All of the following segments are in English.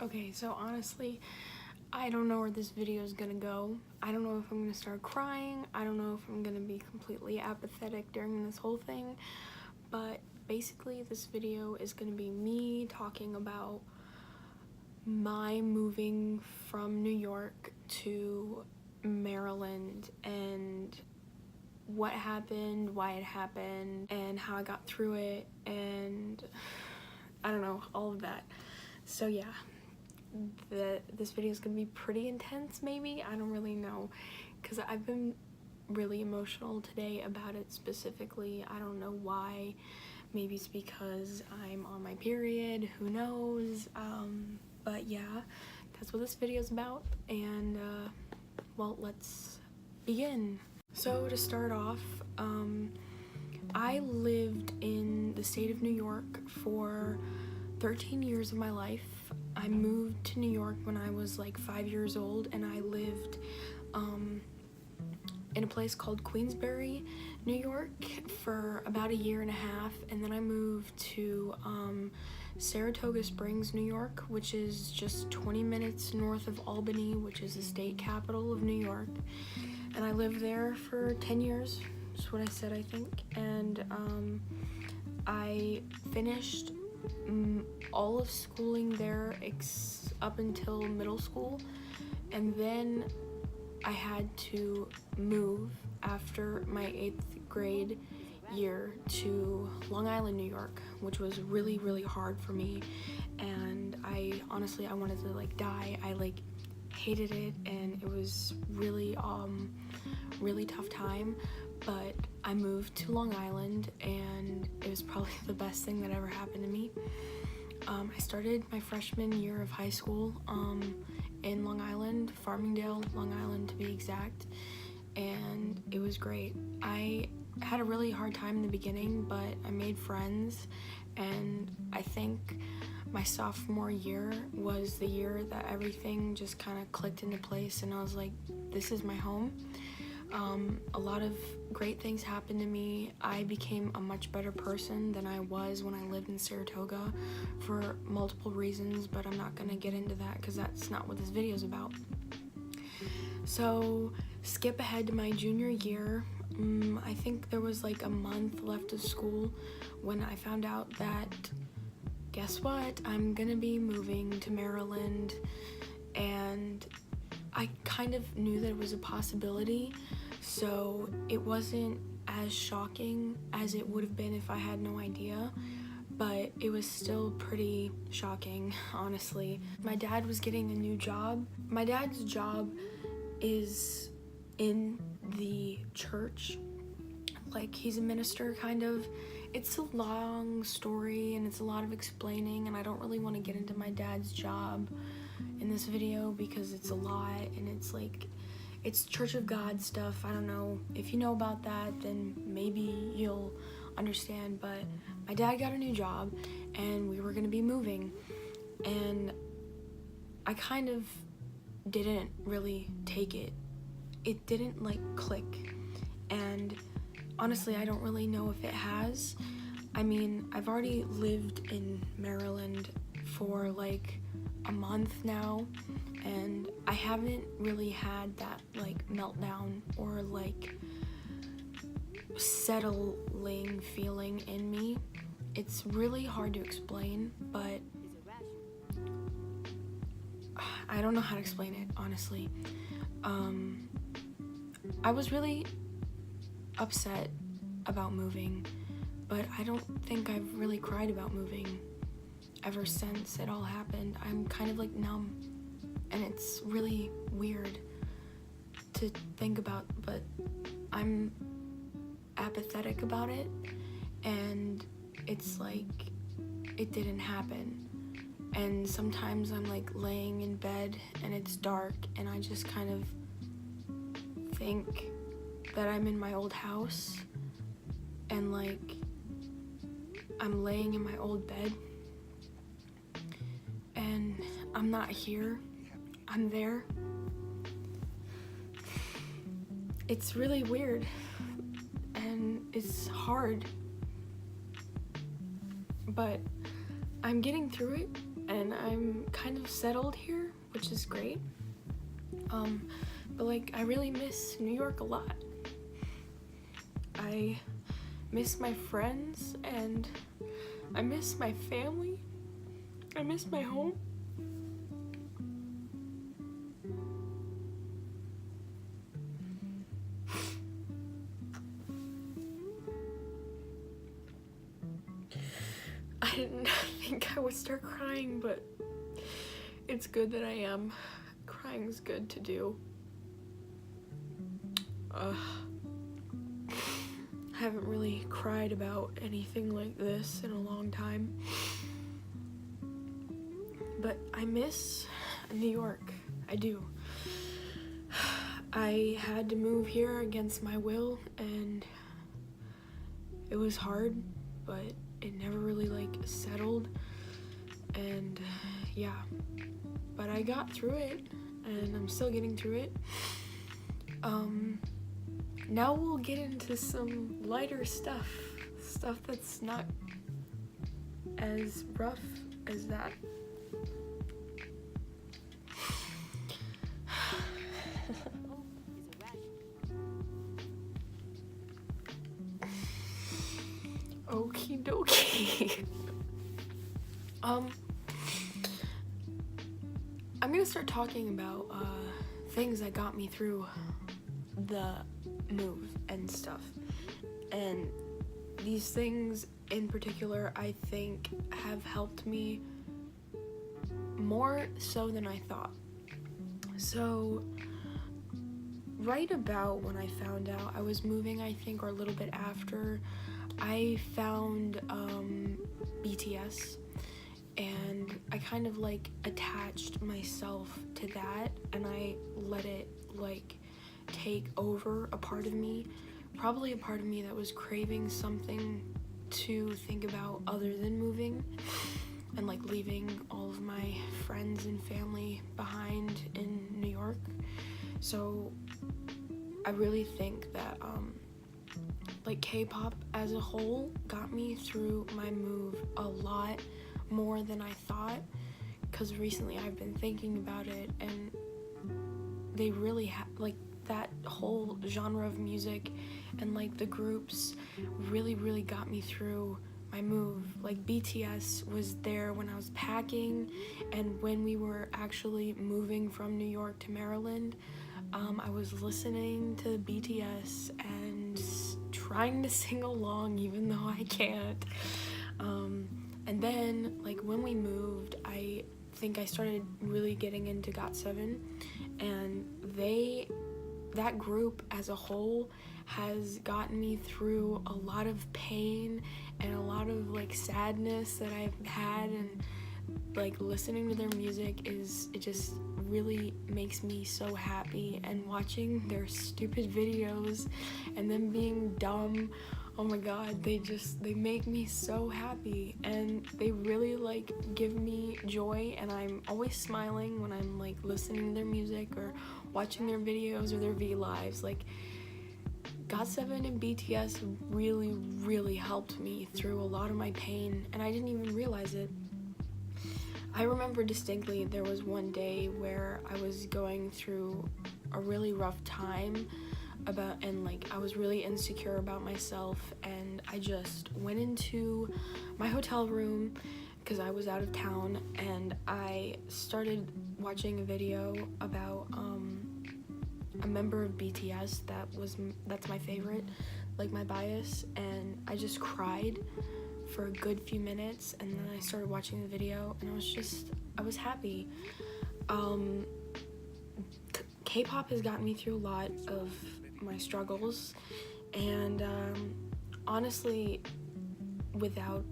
Okay, so honestly, I don't know where this video is gonna go. I don't know if I'm gonna start crying. I don't know if I'm gonna be completely apathetic during this whole thing. But basically, this video is gonna be me talking about my moving from New York to Maryland and what happened, why it happened, and how I got through it, and I don't know, all of that. So yeah, this video is gonna be pretty intense, maybe. I don't really know, because I've been really emotional today about it specifically. I don't know why. Maybe it's because I'm on my period, who knows. But yeah, that's what this video is about, and well, let's begin. So to start off, I lived in the state of New York for 13 years of my life. I moved to New York when I was like 5 years old, and I lived in a place called Queensbury, New York for about a year and a half, and then I moved to Saratoga Springs, New York, which is just 20 minutes north of Albany, which is the state capital of New York, and I lived there for 10 years. That's what I said, I think. And I finished all of schooling there up until middle school, and then I had to move after my 8th grade year to Long Island, New York, which was really, really hard for me, and I honestly wanted to like die. I like hated it, and it was really really tough time, but I moved to Long Island, and it was probably the best thing that ever happened to me. I started my freshman year of high school in Long Island, Farmingdale, Long Island to be exact, and it was great. I had a really hard time in the beginning, but I made friends, and I think my sophomore year was the year that everything just kind of clicked into place, and I was like, this is my home. A lot of great things happened to me. I became a much better person than I was when I lived in Saratoga for multiple reasons, but I'm not gonna get into that because that's not what this video is about. So skip ahead to my junior year. I think there was like a month left of school when I found out that, guess what, I'm gonna be moving to Maryland, and I kind of knew that it was a possibility, so it wasn't as shocking as it would have been if I had no idea, but it was still pretty shocking, honestly. My dad was getting a new job. My dad's job is in the church, like he's a minister kind of. It's a long story and it's a lot of explaining, and I don't really want to get into my dad's job in this video because it's a lot, and it's like, it's Church of God stuff. I don't know. If you know about that, then maybe you'll understand, but my dad got a new job and we were gonna be moving, and I kind of didn't really take it. It didn't like click, and honestly, I don't really know if it has. I mean, I've already lived in Maryland for like a month now, and I haven't really had that like meltdown or like settling feeling in me. It's really hard to explain, but I don't know how to explain it, honestly. I was really upset about moving, but I don't think I've really cried about moving ever since it all happened. I'm kind of like numb, and it's really weird to think about, but I'm apathetic about it, and it's like it didn't happen. And sometimes I'm like laying in bed and it's dark, and I just kind of think that I'm in my old house, and like I'm laying in my old bed, and I'm not here, I'm there. It's really weird, and it's hard, but I'm getting through it, and I'm kind of settled here, which is great. But like, I really miss New York a lot. I miss my friends, and I miss my family. I miss my home. I didn't think I would start crying, but it's good that I am. Crying's good to do. I haven't really cried about anything like this in a long time. But I miss New York. I do. I had to move here against my will, and it was hard, but it never really like settled, and yeah, but I got through it, and I'm still getting through it. Now we'll get into some lighter stuff that's not as rough as that. Okie dokie. I'm gonna start talking about things that got me through the move and stuff. And these things in particular, I think, have helped me more so than I thought. So right about when I found out I was moving, I think, or a little bit after, I found BTS, and I kind of like attached myself to that, and I let it like take over a part of me, probably a part of me that was craving something to think about other than moving and like leaving all of my friends and family behind in New York. So I really think that like K-pop as a whole got me through my move a lot more than I thought, because recently I've been thinking about it, and they really like that whole genre of music and like the groups really got me through my move. Like BTS was there when I was packing, and when we were actually moving from New York to Maryland, I was listening to BTS and trying to sing along even though I can't. And then like when we moved, I think I started really getting into GOT7, and that group as a whole has gotten me through a lot of pain and a lot of like sadness that I've had, and like listening to their music it just really makes me so happy, and watching their stupid videos and them being dumb, oh my god, they make me so happy, and they really like give me joy, and I'm always smiling when I'm like listening to their music or watching their videos or their V-Lives. Like GOT7 and BTS really helped me through a lot of my pain, and I didn't even realize it. I remember distinctly there was one day where I was going through a really rough time and like I was really insecure about myself, and I just went into my hotel room because I was out of town, and I started watching a video about a member of BTS that's my favorite, like my bias, and I just cried for a good few minutes, and then I started watching the video, and I was happy. K-pop has gotten me through a lot of my struggles, and honestly, without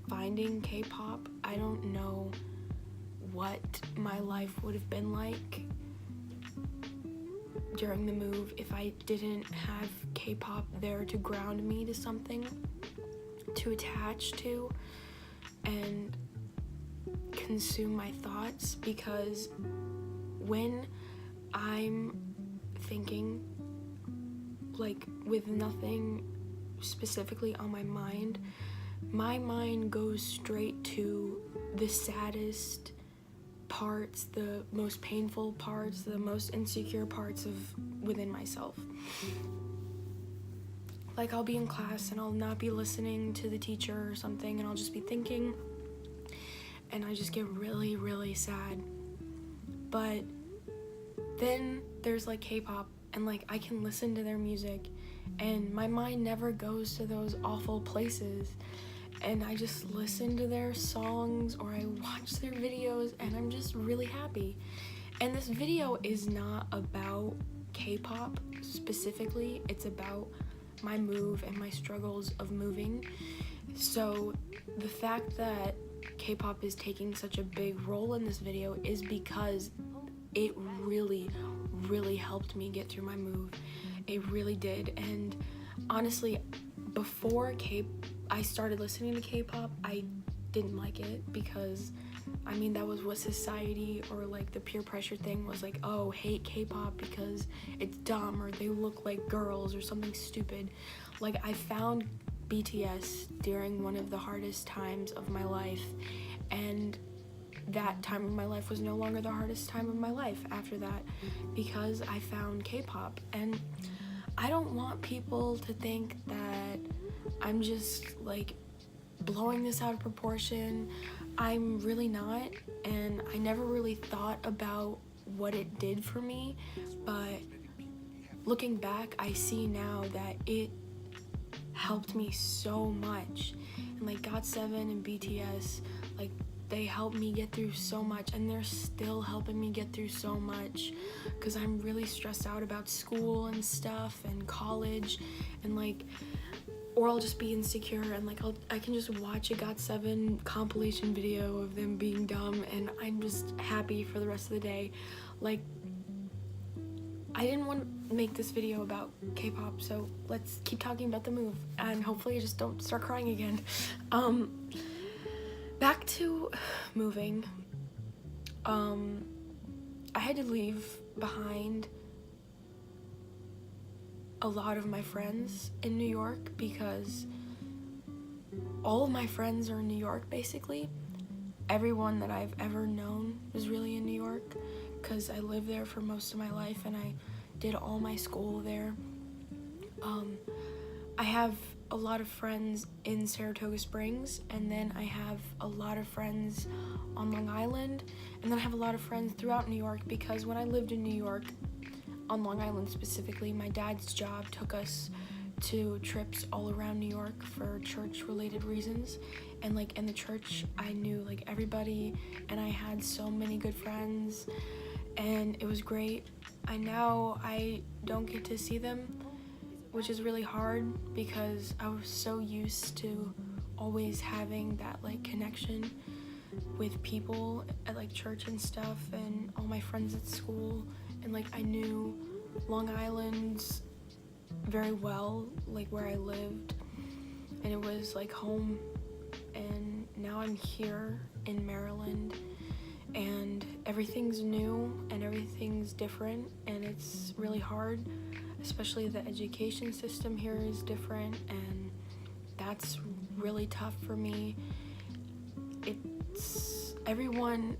finding K-pop, I don't know what my life would have been like during the move if I didn't have K-pop there to ground me to something to attach to and consume my thoughts. Because when I'm thinking like with nothing specifically on my mind goes straight to the saddest parts, the most painful parts, the most insecure parts of within myself. Like, I'll be in class and I'll not be listening to the teacher or something, and I'll just be thinking, and I just get really, really sad. But then there's like K-pop, and like I can listen to their music and my mind never goes to those awful places, and I just listen to their songs or I watch their videos and I'm just really happy. And this video is not about K-pop specifically, it's about my move and my struggles of moving. So the fact that K-pop is taking such a big role in this video is because it really, really helped me get through my move. It really did. And honestly, before I started listening to K-pop, I didn't like it because, I mean, that was what society or like the peer pressure thing was like, oh, hate K-pop because it's dumb or they look like girls or something stupid. Like, I found BTS during one of the hardest times of my life, and that time of my life was no longer the hardest time of my life after that because I found K-pop. And I don't want people to think that I'm just like blowing this out of proportion. I'm really not, and I never really thought about what it did for me, but looking back, I see now that it helped me so much. And like GOT7 and BTS, like, they helped me get through so much, and they're still helping me get through so much because I'm really stressed out about school and stuff and college, and like, or I'll just be insecure and like I can just watch a GOT7 compilation video of them being dumb and I'm just happy for the rest of the day. Like, I didn't want to make this video about K-pop, so let's keep talking about the move and hopefully I just don't start crying again. Back to moving. I had to leave behind a lot of my friends in New York because all of my friends are in New York, basically. Everyone that I've ever known was really in New York because I lived there for most of my life and I did all my school there. I have a lot of friends in Saratoga Springs, and then I have a lot of friends on Long Island, and then I have a lot of friends throughout New York because when I lived in New York, on Long Island specifically, my dad's job took us to trips all around New York for church-related reasons, and like in the church I knew like everybody and I had so many good friends and it was great. I don't get to see them, which is really hard because I was so used to always having that like connection with people at like church and stuff and all my friends at school, and like I knew Long Island very well, like where I lived, and it was like home. And now I'm here in Maryland and everything's new and everything's different and it's really hard, especially the education system here is different and that's really tough for me. It's everyone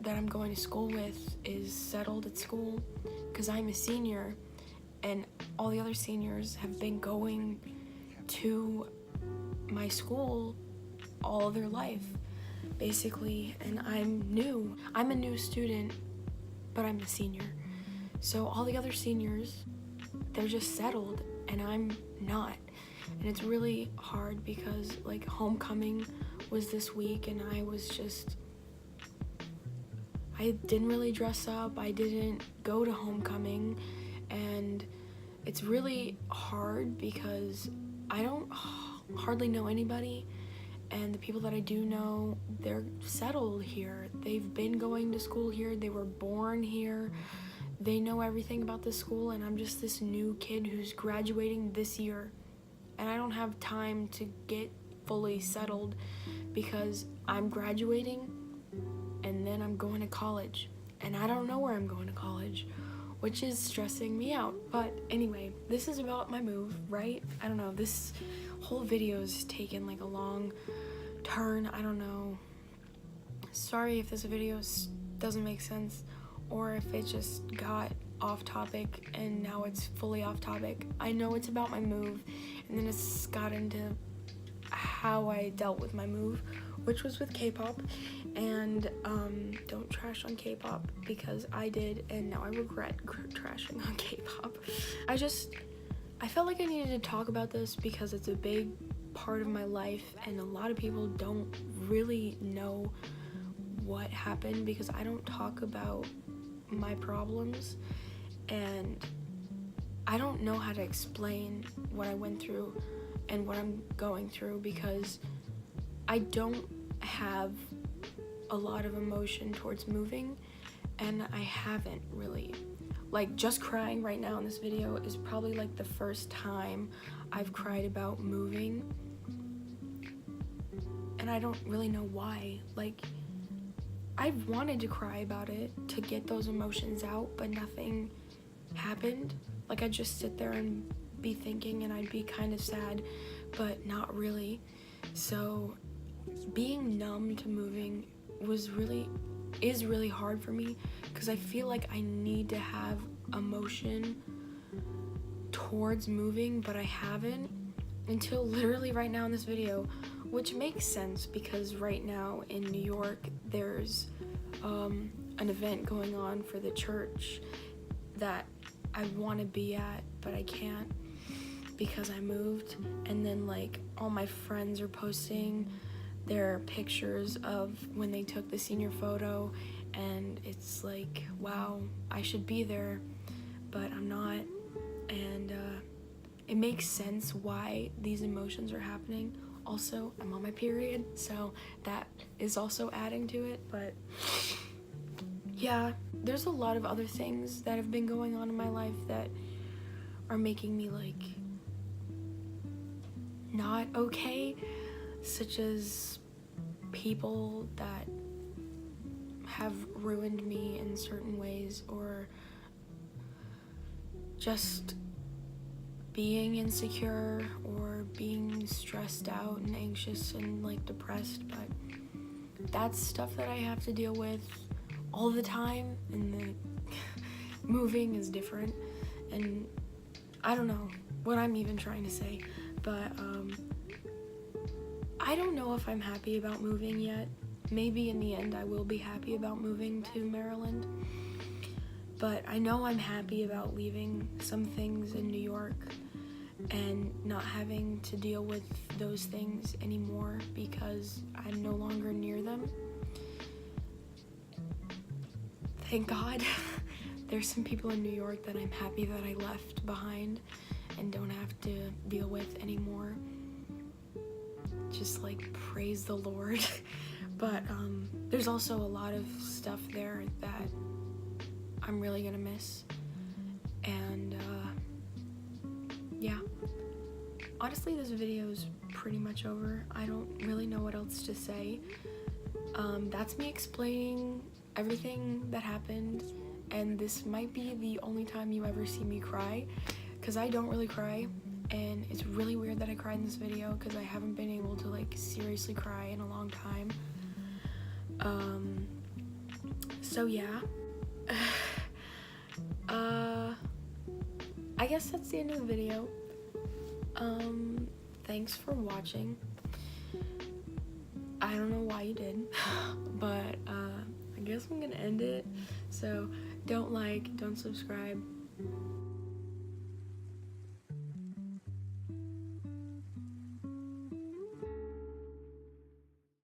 that I'm going to school with is settled at school because I'm a senior and all the other seniors have been going to my school all their life basically, and I'm new. I'm a new student, but I'm a senior. So all the other seniors, they're just settled and I'm not. And it's really hard because like homecoming was this week and I didn't really dress up. I didn't go to homecoming, and it's really hard because I don't hardly know anybody, and the people that I do know, they're settled here. They've been going to school here. They were born here. They know everything about the school, and I'm just this new kid who's graduating this year. And I don't have time to get fully settled because I'm graduating and then I'm going to college. And I don't know where I'm going to college, which is stressing me out. But anyway, this is about my move, right? I don't know, this whole video is taken like a long turn, I don't know. Sorry if this video doesn't make sense, or if it just got off topic and now it's fully off topic. I know it's about my move, and then it's got into how I dealt with my move, which was with K-pop. And don't trash on K-pop, because I did, and now I regret trashing on K-pop. I felt like I needed to talk about this because it's a big part of my life, and a lot of people don't really know what happened because I don't talk about my problems, and I don't know how to explain what I went through and what I'm going through, because I don't have a lot of emotion towards moving, and I haven't really. Like, just crying right now in this video is probably like the first time I've cried about moving, and I don't really know why. Like, I've wanted to cry about it, to get those emotions out, but nothing happened. Like, I'd just sit there and be thinking, and I'd be kind of sad, but not really. So being numb to moving is really hard for me, because I feel like I need to have emotion towards moving, but I haven't until literally right now in this video, which makes sense because right now in New York there's an event going on for the church that I want to be at, but I can't because I moved. And then like all my friends are posting their pictures of when they took the senior photo, and it's like, wow, I should be there, but I'm not. And it makes sense why these emotions are happening. Also, I'm on my period, so that is also adding to it. But yeah, there's a lot of other things that have been going on in my life that are making me like not okay, such as people that have ruined me in certain ways, or just being insecure or being stressed out and anxious and like depressed. But that's stuff that I have to deal with all the time, and the moving is different, and I don't know what I'm even trying to say, but I don't know if I'm happy about moving yet. Maybe in the end I will be happy about moving to Maryland, but I know I'm happy about leaving some things in New York and not having to deal with those things anymore because I'm no longer near them. Thank God. There's some people in New York that I'm happy that I left behind and don't have to deal with anymore. Just like, praise the Lord. But there's also a lot of stuff there that I'm really gonna miss. And yeah, honestly this video is pretty much over. I don't really know what else to say. That's me explaining everything that happened, and this might be the only time you ever see me cry, because I don't really cry, and it's really weird that I cried in this video because I haven't been able to like seriously cry in a long time. So yeah. I guess that's the end of the video. Thanks for watching. I don't know why you did, but I guess I'm gonna end it. So don't subscribe.